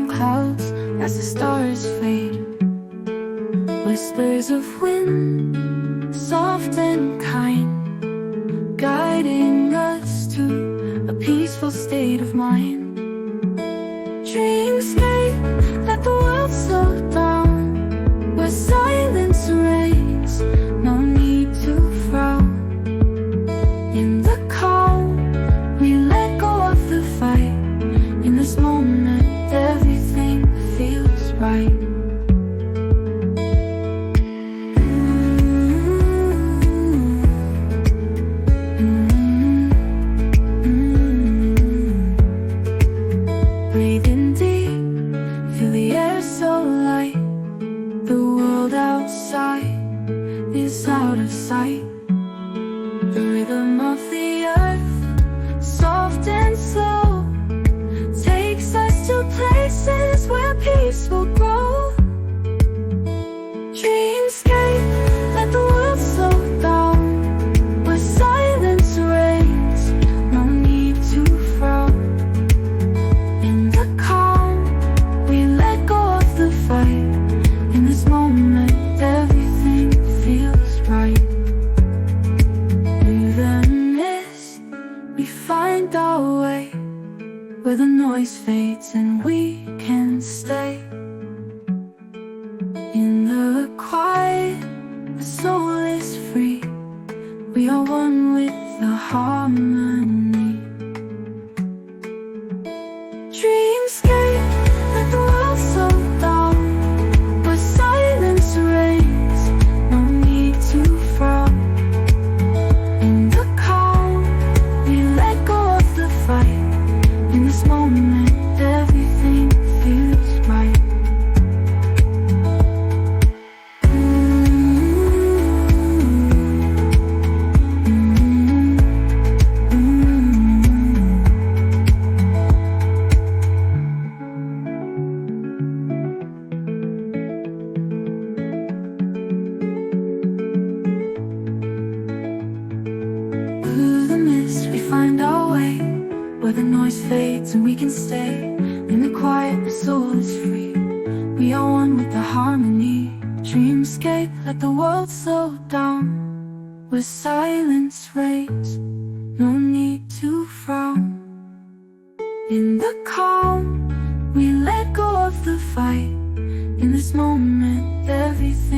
clouds as the stars fade. Whispers of wind, soft and kind, guiding us to a peaceful state of mind. Dreamscape, let the world slow down, where silence reigns, no need to frown. In the calm, we let go of the fight. In this moment, everything feels right. Breathing deep, feel the air so light. The world outside is out of sight. The rhythm of the earth, soft and slow, takes us to places where peace will grow. Dreamscape, let the world slow down, where silence reigns, no need to frown. In the calm, we let go of the fight. In this moment, everything feels right. Through the mist, we find our way, where the noise fades and we can stay. In the quiet, the soul is free. We are one with the harmony. Dreamscape, let the world slow down, where silence reigns, no need to frown. In the calm, we let go of the fight. In this moment, everything feels right. Through the mist, we find our way, where the noise fades and we can stay. In the quiet, the soul is free. We are one with the harmony. Dreamscape, let the world slow down, where silence reigns, no need to frown. In the calm, we let go of the fight. In this moment, everything